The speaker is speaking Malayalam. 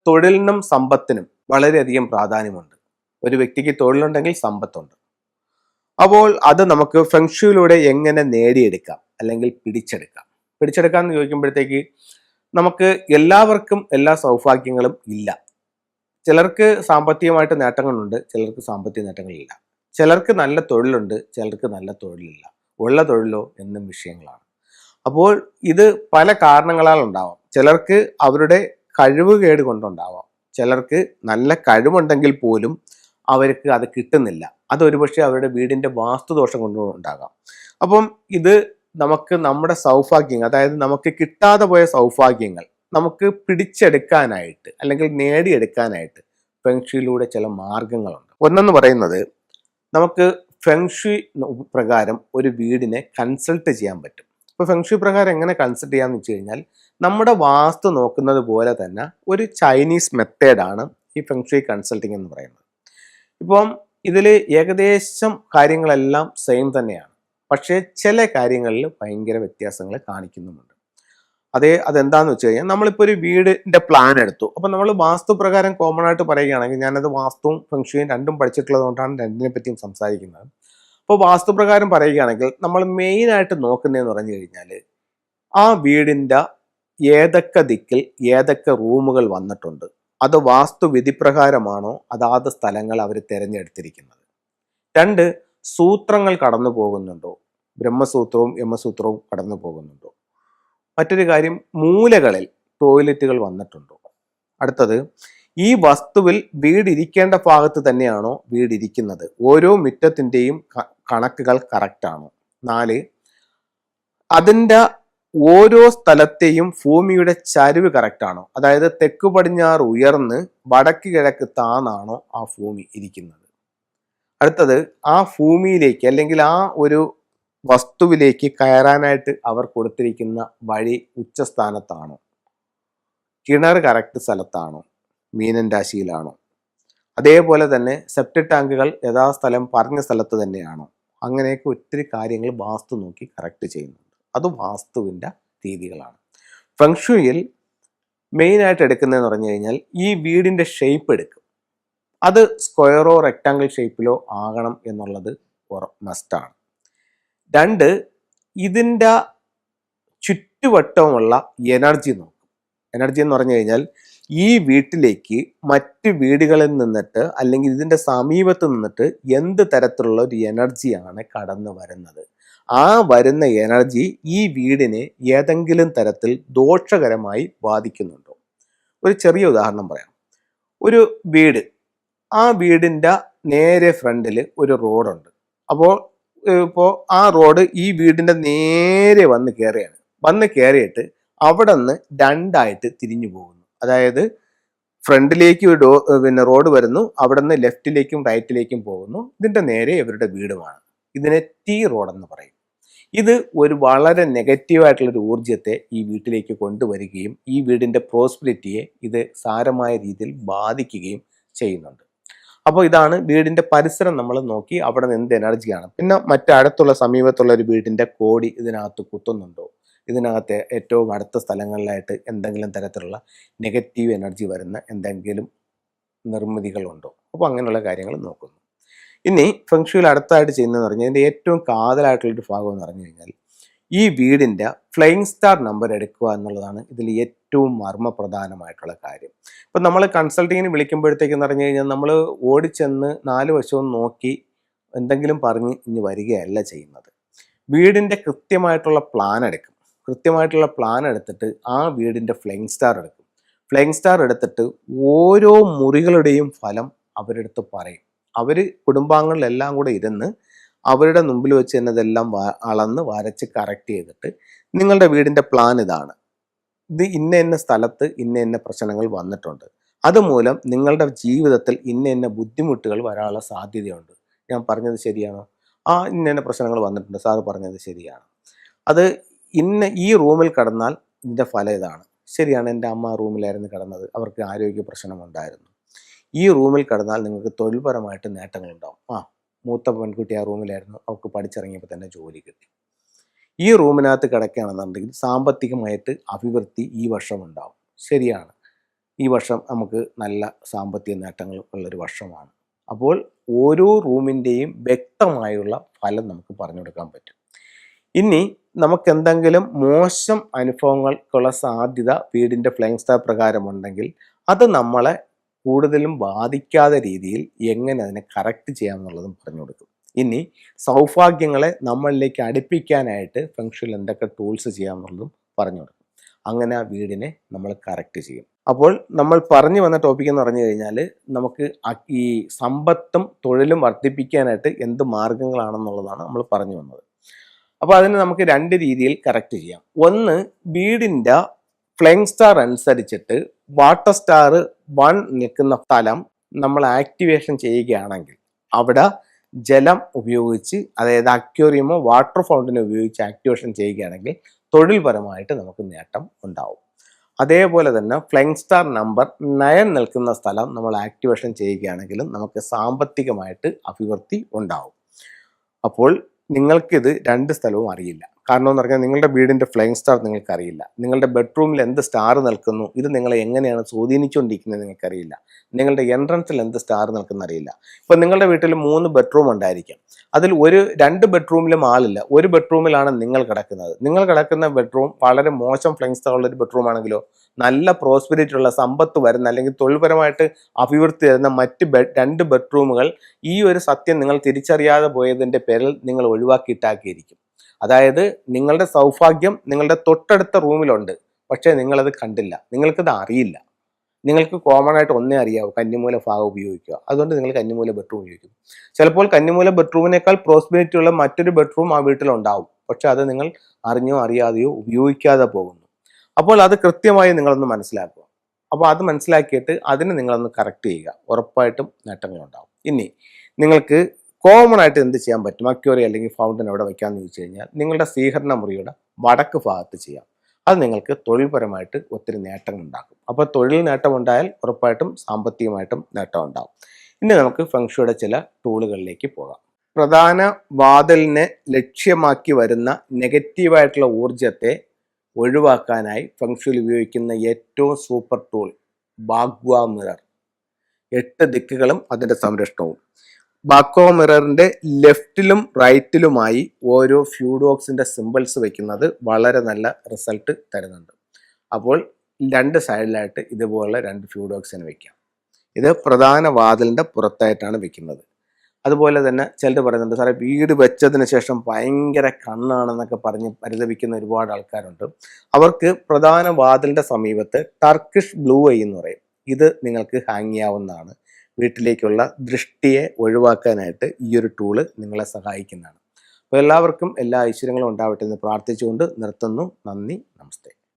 തൊഴിലിനും സമ്പത്തിനും വളരെയധികം പ്രാധാന്യമുണ്ട്. ഒരു വ്യക്തിക്ക് തൊഴിലുണ്ടെങ്കിൽ സമ്പത്തുണ്ട്. അപ്പോൾ അത് നമുക്ക് ഫെങ്ഷുയിലൂടെ എങ്ങനെ നേടിയെടുക്കാം അല്ലെങ്കിൽ പിടിച്ചെടുക്കാം? പിടിച്ചെടുക്കാം എന്ന് ചോദിക്കുമ്പോഴത്തേക്ക് നമുക്ക് എല്ലാവർക്കും എല്ലാ സൗഭാഗ്യങ്ങളും ഇല്ല. ചിലർക്ക് സാമ്പത്തികമായിട്ട് നേട്ടങ്ങളുണ്ട്, ചിലർക്ക് സാമ്പത്തിക നേട്ടങ്ങളില്ല. ചിലർക്ക് നല്ല തൊഴിലുണ്ട്, ചിലർക്ക് നല്ല തൊഴിലില്ല. ഉള്ള തൊഴിലോ എന്നും വിഷയങ്ങളാണ്. അപ്പോൾ ഇത് പല കാരണങ്ങളാൽ ഉണ്ടാവാം. ചിലർക്ക് അവരുടെ കഴിവുകേട് കൊണ്ടുണ്ടാവാം. ചിലർക്ക് നല്ല കഴിവുണ്ടെങ്കിൽ പോലും അവർക്ക് അത് കിട്ടുന്നില്ല. അതൊരുപക്ഷെ അവരുടെ വീടിന്റെ വാസ്തുദോഷം കൊണ്ടും ഉണ്ടാകാം. അപ്പം ഇത് നമുക്ക് നമ്മുടെ സൗഭാഗ്യങ്ങൾ, അതായത് നമുക്ക് കിട്ടാതെ പോയ സൗഭാഗ്യങ്ങൾ നമുക്ക് പിടിച്ചെടുക്കാനായിട്ട് അല്ലെങ്കിൽ നേടിയെടുക്കാനായിട്ട് ഫെങ്ഷുയിലൂടെ ചില മാർഗങ്ങളുണ്ട്. ഒന്നെന്ന് പറയുന്നത്, നമുക്ക് ഫെങ്ഷു പ്രകാരം ഒരു വീടിനെ കൺസൾട്ട് ചെയ്യാൻ പറ്റും. ഇപ്പോൾ ഫെങ്ഷു പ്രകാരം എങ്ങനെ കൺസൾട്ട് ചെയ്യാന്ന് വെച്ച് കഴിഞ്ഞാൽ, നമ്മുടെ വാസ്തു നോക്കുന്നത് പോലെ തന്നെ ഒരു ചൈനീസ് മെത്തേഡാണ് ഈ ഫെങ്ഷു കൺസൾട്ടിങ് എന്ന് പറയുന്നത്. ഇപ്പം ഇതിൽ ഏകദേശം കാര്യങ്ങളെല്ലാം സെയിം തന്നെയാണ്. പക്ഷേ ചില കാര്യങ്ങളിൽ ഭയങ്കര വ്യത്യാസങ്ങൾ കാണിക്കുന്നുമുണ്ട്. അതെന്താന്ന് വെച്ച് കഴിഞ്ഞാൽ, നമ്മളിപ്പോൾ ഒരു വീടിന്റെ പ്ലാൻ എടുത്തു. അപ്പം നമ്മൾ വാസ്തുപ്രകാരം കോമൺ ആയിട്ട് പറയുകയാണെങ്കിൽ, ഞാനത് വാസ്തുവും ഫെങ്ഷുയും രണ്ടും പഠിച്ചിട്ടുള്ളത് കൊണ്ടാണ് രണ്ടിനെ പറ്റിയും സംസാരിക്കുന്നത്. അപ്പോൾ വാസ്തുപ്രകാരം പറയുകയാണെങ്കിൽ നമ്മൾ മെയിനായിട്ട് നോക്കുന്നതെന്ന് പറഞ്ഞു കഴിഞ്ഞാൽ, ആ വീടിന്റെ ഏതൊക്കെ ദിക്കിൽ ഏതൊക്കെ റൂമുകൾ വന്നിട്ടുണ്ട്, അത് വാസ്തുവിധി പ്രകാരമാണോ അതാത് സ്ഥലങ്ങൾ അവർ തിരഞ്ഞെടുത്തിരിക്കുന്നത്. 2, സൂത്രങ്ങൾ കടന്നു പോകുന്നുണ്ടോ, ബ്രഹ്മസൂത്രവും യമസൂത്രവും കടന്നു പോകുന്നുണ്ടോ. മറ്റൊരു കാര്യം, മൂലകളിൽ ടോയ്ലറ്റുകൾ വന്നിട്ടുണ്ടോ. അടുത്തത്, ഈ വസ്തുവിൽ വീടിരിക്കേണ്ട ഭാഗത്ത് തന്നെയാണോ വീടിരിക്കുന്നത്, ഓരോ മുറ്റത്തിൻ്റെയും കണക്കുകൾ കറക്റ്റാണോ. 4, അതിൻ്റെ ഓരോ സ്ഥലത്തെയും ഭൂമിയുടെ ചരിവ് കറക്റ്റാണോ, അതായത് തെക്ക് പടിഞ്ഞാറ് ഉയർന്ന് വടക്ക് കിഴക്ക് താന്നാണോ ആ ഭൂമി ഇരിക്കുന്നത്. അടുത്തത്, ആ ഭൂമിയിലേക്ക് അല്ലെങ്കിൽ ആ ഒരു വസ്തുവിലേക്ക് കയറാനായിട്ട് അവർ കൊടുത്തിരിക്കുന്ന വഴി ഉച്ചസ്ഥാനത്താണോ, കിണർ കറക്റ്റ് സ്ഥലത്താണോ, മീനൻ രാശിയിലാണോ. അതേപോലെ തന്നെ സെപ്റ്റിക് ടാങ്കുകൾ യഥാസ്ഥലം പറഞ്ഞ സ്ഥലത്ത് തന്നെയാണോ. അങ്ങനെയൊക്കെ ഒത്തിരി കാര്യങ്ങൾ വാസ്തു നോക്കി കറക്റ്റ് ചെയ്യുന്നുണ്ട്. അത് വാസ്തുവിൻ്റെ രീതികളാണ്. ഫെങ്ഷുയിൽ മെയിനായിട്ട് എടുക്കുന്നതെന്ന് പറഞ്ഞു കഴിഞ്ഞാൽ, ഈ വീടിൻ്റെ ഷേപ്പ് എടുക്കും. അത് സ്ക്വയറോ റെക്റ്റാങ്കിൾ ഷേപ്പിലോ ആകണം എന്നുള്ളത് മസ്റ്റാണ്. 2, ഇതിൻ്റെ ചുറ്റുവട്ടമുള്ള എനർജി നോക്കും. എനർജി എന്ന് പറഞ്ഞു കഴിഞ്ഞാൽ, ഈ വീട്ടിലേക്ക് മറ്റ് വീടുകളിൽ നിന്നിട്ട് അല്ലെങ്കിൽ ഇതിൻ്റെ സമീപത്ത് നിന്നിട്ട് എന്ത് തരത്തിലുള്ള ഒരു എനർജിയാണ് കടന്നു വരുന്നത്. ആ വരുന്ന എനർജി ഈ വീടിനെ ഏതെങ്കിലും തരത്തിൽ ദോഷകരമായി ബാധിക്കുന്നുണ്ടോ. ഒരു ചെറിയ ഉദാഹരണം പറയാം. ഒരു വീട്, ആ വീടിൻ്റെ നേരെ ഫ്രണ്ടിൽ ഒരു റോഡുണ്ട്. അപ്പോൾ ആ റോഡ് ഈ വീടിൻ്റെ നേരെ വന്ന് കയറിയിട്ട് അവിടെ നിന്ന് 2ആയിട്ട് തിരിഞ്ഞു പോകുന്നു. അതായത് ഫ്രണ്ടിലേക്ക് ഒരു റോഡ് വരുന്നു, അവിടെ നിന്ന് ലെഫ്റ്റിലേക്കും റൈറ്റിലേക്കും പോകുന്നു. ഇതിൻ്റെ നേരെ ഇവരുടെ വീടുമാണ്. ഇതിനെ T റോഡ് എന്ന് പറയും. ഇത് ഒരു വളരെ നെഗറ്റീവായിട്ടുള്ളൊരു ഊർജ്ജത്തെ ഈ വീട്ടിലേക്ക് കൊണ്ടുവരികയും ഈ വീടിൻ്റെ പ്രോസ്പെരിറ്റിയെ ഇത് സാരമായ രീതിയിൽ ബാധിക്കുകയും ചെയ്യുന്നുണ്ട്. അപ്പോൾ ഇതാണ് വീടിൻ്റെ പരിസരം നമ്മൾ നോക്കി അവിടെ നിന്ന് എന്ത് എനർജിയാണ്. പിന്നെ മറ്റടുത്തുള്ള സമീപത്തുള്ള ഒരു വീടിൻ്റെ കോടി ഇതിനകത്ത് കുത്തുന്നുണ്ടോ, ഇതിനകത്ത് ഏറ്റവും അടുത്ത സ്ഥലങ്ങളിലായിട്ട് എന്തെങ്കിലും തരത്തിലുള്ള നെഗറ്റീവ് എനർജി വരുന്ന എന്തെങ്കിലും നിർമ്മിതികളുണ്ടോ. അപ്പോൾ അങ്ങനെയുള്ള കാര്യങ്ങൾ നോക്കുന്നു. ഇനി ഫെങ്ഷുയിൽ അടുത്തായിട്ട് ചെയ്യുന്നതെന്ന് പറഞ്ഞാൽ, ഇതിൻ്റെ ഏറ്റവും കാതലായിട്ടുള്ളൊരു ഭാഗം എന്ന് പറഞ്ഞു കഴിഞ്ഞാൽ, ഈ വീടിൻ്റെ ഫ്ലൈയിങ് സ്റ്റാർ നമ്പർ എടുക്കുക എന്നുള്ളതാണ് ഇതിൽ ഏറ്റവും മർമ്മപ്രധാനമായിട്ടുള്ള കാര്യം. ഇപ്പം നമ്മൾ കൺസൾട്ടിങ്ങിന് വിളിക്കുമ്പോഴത്തേക്കെന്ന് പറഞ്ഞു കഴിഞ്ഞാൽ, നമ്മൾ ഓടിച്ചെന്ന് 4 വശവും നോക്കി എന്തെങ്കിലും പറഞ്ഞ് ഇനി വരികയല്ല ചെയ്യുന്നത്. വീടിൻ്റെ കൃത്യമായിട്ടുള്ള പ്ലാൻ എടുക്കും. കൃത്യമായിട്ടുള്ള പ്ലാൻ എടുത്തിട്ട് ആ വീടിൻ്റെ ഫ്ലൈയിങ് സ്റ്റാർ എടുക്കും. ഫ്ലൈയിങ് സ്റ്റാർ എടുത്തിട്ട് ഓരോ മുറികളുടെയും ഫലം അവരെടുത്ത് പറയും. അവർ കുടുംബാംഗങ്ങളിലെല്ലാം കൂടെ ഇരുന്ന് അവരുടെ മുമ്പിൽ വെച്ച് തന്നെ ഇതെല്ലാം അളന്ന് വരച്ച് കറക്റ്റ് ചെയ്തിട്ട്, നിങ്ങളുടെ വീടിൻ്റെ പ്ലാൻ ഇതാണ്, ഇത് ഇന്ന സ്ഥലത്ത് ഇന്ന പ്രശ്നങ്ങൾ വന്നിട്ടുണ്ട്, അതുമൂലം നിങ്ങളുടെ ജീവിതത്തിൽ ഇന്ന ബുദ്ധിമുട്ടുകൾ വരാനുള്ള സാധ്യതയുണ്ട്, ഞാൻ പറഞ്ഞത് ശരിയാണോ, ഇന്ന പ്രശ്നങ്ങൾ വന്നിട്ടുണ്ട്, സാറ് പറഞ്ഞത് ശരിയാണ്, അത് ഈ റൂമിൽ കടന്നാൽ ഇതിൻ്റെ ഫലം ഇതാണ്, ശരിയാണ്, എൻ്റെ അമ്മ റൂമിലായിരുന്നു കിടന്നത്, അവർക്ക് ആരോഗ്യ പ്രശ്നമുണ്ടായിരുന്നു, ഈ റൂമിൽ കടന്നാൽ നിങ്ങൾക്ക് തൊഴിൽപരമായിട്ട് നേട്ടങ്ങളുണ്ടാവും, മൂത്ത പെൺകുട്ടി ആ റൂമിലായിരുന്നു, അവർക്ക് പഠിച്ചിറങ്ങിയപ്പോൾ തന്നെ ജോലി കിട്ടി, ഈ റൂമിനകത്ത് കിടക്കുകയാണെന്നുണ്ടെങ്കിൽ സാമ്പത്തികമായിട്ട് അഭിവൃദ്ധി ഈ വർഷം ഉണ്ടാവും, ശരിയാണ്, ഈ വർഷം നമുക്ക് നല്ല സാമ്പത്തിക നേട്ടങ്ങൾ ഉള്ളൊരു വർഷമാണ്. അപ്പോൾ ഓരോ റൂമിൻ്റെയും വ്യക്തമായുള്ള ഫലം നമുക്ക് പറഞ്ഞു കൊടുക്കാൻ പറ്റും. ഇനി നമുക്ക് എന്തെങ്കിലും മോശം അനുഭവങ്ങൾക്കുള്ള സാധ്യത വീടിൻ്റെ ഫ്ലൈയിങ് സ്റ്റാർ പ്രകാരമുണ്ടെങ്കിൽ അത് നമ്മളെ കൂടുതലും ബാധിക്കാത്ത രീതിയിൽ എങ്ങനെ അതിനെ കറക്റ്റ് ചെയ്യാമെന്നുള്ളതും പറഞ്ഞു കൊടുക്കും. ഇനി സൗഭാഗ്യങ്ങളെ നമ്മളിലേക്ക് അടുപ്പിക്കാനായിട്ട് ഫെങ്ഷുയിൽ എന്തൊക്കെ ടൂൾസ് ചെയ്യാമെന്നുള്ളതും പറഞ്ഞു കൊടുക്കും. അങ്ങനെ ആ വീടിനെ നമ്മൾ കറക്റ്റ് ചെയ്യും. അപ്പോൾ നമ്മൾ പറഞ്ഞു വന്ന ടോപ്പിക് എന്ന് പറഞ്ഞു കഴിഞ്ഞാൽ നമുക്ക് ഈ സമ്പത്തും തൊഴിലും വർദ്ധിപ്പിക്കാനായിട്ട് എന്ത് മാർഗങ്ങളാണെന്നുള്ളതാണ് നമ്മൾ പറഞ്ഞു വന്നത്. അപ്പോൾ അതിന് നമുക്ക് രണ്ട് രീതിയിൽ കറക്റ്റ് ചെയ്യാം. ഒന്ന്, വീടിൻ്റെ ഫ്ലൈയിങ് സ്റ്റാർ അനുസരിച്ചിട്ട് വാട്ടർ സ്റ്റാർ 1 നിൽക്കുന്ന സ്ഥലം നമ്മൾ ആക്ടിവേഷൻ ചെയ്യുകയാണെങ്കിൽ അവിടെ ജലം ഉപയോഗിച്ച്, അതായത് അക്വേറിയമോ വാട്ടർ ഫൗണ്ടനോ ഉപയോഗിച്ച് ആക്ടിവേഷൻ ചെയ്യുകയാണെങ്കിൽ തൊഴിൽപരമായിട്ട് നമുക്ക് നേട്ടം ഉണ്ടാവും. അതേപോലെ തന്നെ ഫ്ലൈയിങ് സ്റ്റാർ നമ്പർ 9 നിൽക്കുന്ന സ്ഥലം നമ്മൾ ആക്ടിവേഷൻ ചെയ്യുകയാണെങ്കിലും നമുക്ക് സാമ്പത്തികമായിട്ട് അഭിവൃദ്ധി ഉണ്ടാവും. അപ്പോൾ നിങ്ങൾക്കിത് രണ്ട് സ്ഥലവും അറിയില്ല. കാരണം എന്ന് പറഞ്ഞാൽ നിങ്ങളുടെ വീടിൻ്റെ ഫ്ലൈയിങ് സ്റ്റാർ നിങ്ങൾക്ക് അറിയില്ല, നിങ്ങളുടെ ബെഡ്റൂമിൽ എന്ത് സ്റ്റാർ നിൽക്കുന്നു, ഇത് നിങ്ങളെ എങ്ങനെയാണ് സ്വാധീനിച്ചുകൊണ്ടിരിക്കുന്നത് നിങ്ങൾക്കറിയില്ല, നിങ്ങളുടെ എൻട്രൻസിൽ എന്ത് സ്റ്റാർ നിൽക്കുന്ന അറിയില്ല. ഇപ്പം നിങ്ങളുടെ വീട്ടിൽ 3 ബെഡ്റൂം ഉണ്ടായിരിക്കും. അതിൽ 2 ബെഡ്റൂമിലും ആളില്ല, ഒരു ബെഡ്റൂമിലാണ് നിങ്ങൾ കിടക്കുന്നത്. നിങ്ങൾ കിടക്കുന്ന ബെഡ്റൂം വളരെ മോശം ഫ്ലൈയിങ് സ്റ്റാർ ഉള്ള ഒരു ബെഡ്റൂം ആണെങ്കിലോ, നല്ല പ്രോസ്പെരിറ്റി ഉള്ള സമ്പത്ത് വരുന്ന അല്ലെങ്കിൽ തൊഴിൽപരമായിട്ട് അഭിവൃദ്ധി വരുന്ന മറ്റ് 2 ബെഡ്റൂമുകൾ ഈ ഒരു സത്യം നിങ്ങൾ തിരിച്ചറിയാതെ പോയതിൻ്റെ പേരിൽ നിങ്ങൾ ഒഴിവാക്കിയിട്ടാക്കിയിരിക്കും. അതായത് നിങ്ങളുടെ സൗഭാഗ്യം നിങ്ങളുടെ തൊട്ടടുത്ത റൂമിലുണ്ട്, പക്ഷേ നിങ്ങളത് കണ്ടില്ല, നിങ്ങൾക്കത് അറിയില്ല. നിങ്ങൾക്ക് കോമൺ ആയിട്ട് ഒന്നേ അറിയാവൂ, കന്നിമൂല ഭാഗം ഉപയോഗിക്കുക. അതുകൊണ്ട് നിങ്ങൾ കന്നിമൂല ബെഡ്റൂം ഉപയോഗിക്കുന്നു. ചിലപ്പോൾ കന്നിമൂല ബെഡ്റൂമിനേക്കാൾ പ്രോസ്പെരിറ്റി ഉള്ള മറ്റൊരു ബെഡ്റൂം ആ വീട്ടിലുണ്ടാവും, പക്ഷെ അത് നിങ്ങൾ അറിഞ്ഞോ അറിയാതെയോ ഉപയോഗിക്കാതെ പോകുന്നു. അപ്പോൾ അത് കൃത്യമായി നിങ്ങളൊന്ന് മനസ്സിലാക്കുക. അപ്പോൾ അത് മനസ്സിലാക്കിയിട്ട് അതിനെ നിങ്ങളൊന്ന് കറക്റ്റ് ചെയ്യുക, ഉറപ്പായിട്ടും നേട്ടങ്ങളുണ്ടാവും. ഇനി നിങ്ങൾക്ക് കോമൺ ആയിട്ട് എന്ത് ചെയ്യാൻ പറ്റും, അക്വേറിയം അല്ലെങ്കിൽ ഫൗണ്ടൻ എവിടെ വയ്ക്കാമെന്ന് ചോദിച്ചു കഴിഞ്ഞാൽ നിങ്ങളുടെ സ്വീകരണ മുറിയുടെ വടക്ക് ഭാഗത്ത് ചെയ്യാം. അത് നിങ്ങൾക്ക് തൊഴിൽപരമായിട്ട് ഒത്തിരി നേട്ടങ്ങൾ ഉണ്ടാക്കും. അപ്പോൾ തൊഴിൽ നേട്ടം ഉണ്ടായാൽ ഉറപ്പായിട്ടും സാമ്പത്തികമായിട്ടും നേട്ടം ഉണ്ടാകും. ഇനി നമുക്ക് ഫെങ്ഷുയുടെ ചില ടൂളുകളിലേക്ക് പോകാം. പ്രധാന വാതിലിനെ ലക്ഷ്യമാക്കി വരുന്ന നെഗറ്റീവായിട്ടുള്ള ഊർജത്തെ ഒഴിവാക്കാനായി ഫെങ്ഷുയിൽ ഉപയോഗിക്കുന്ന ഏറ്റവും സൂപ്പർ ടൂൾ ബാഗ്വ മിറർ. 8 ദിക്കുകളും അതിൻ്റെ സംരക്ഷണവും. ബാക്കോ മിററിൻ്റെ ലെഫ്റ്റിലും റൈറ്റിലുമായി ഓരോ ഫ്യൂഡോക്സിൻ്റെ സിമ്പിൾസ് വെക്കുന്നത് വളരെ നല്ല റിസൾട്ട് തരുന്നുണ്ട്. അപ്പോൾ 2 സൈഡിലായിട്ട് ഇതുപോലെ 2 ഫ്യൂഡോക്സിന് വെക്കാം. ഇത് പ്രധാന വാതിലിൻ്റെ പുറത്തായിട്ടാണ് വെക്കുന്നത്. അതുപോലെ തന്നെ ചിലർ പറയുന്നുണ്ട്, സാറേ വീട് വെച്ചതിന് ശേഷം ഭയങ്കര കണ്ണാണെന്നൊക്കെ പറഞ്ഞ് പരിതപിക്കുന്ന ഒരുപാട് ആൾക്കാരുണ്ട്. അവർക്ക് പ്രധാന വാതിലിൻ്റെ സമീപത്ത് ടർക്കിഷ് ബ്ലൂ ഐ എന്ന് പറയും, ഇത് നിങ്ങൾക്ക് ഹാങ് ചെയ്യാവുന്നതാണ്. വീട്ടിലേക്കുള്ള ദൃഷ്ടിയെ ഒഴിവാക്കാനായിട്ട് ഈ ഒരു ടൂള് നിങ്ങളെ സഹായിക്കുന്നതാണ്. അപ്പോൾ എല്ലാവർക്കും എല്ലാ ഐശ്വര്യങ്ങളും ഉണ്ടാവട്ടെ എന്ന് പ്രാർത്ഥിച്ചുകൊണ്ട് നിർത്തുന്നു. നന്ദി, നമസ്തേ.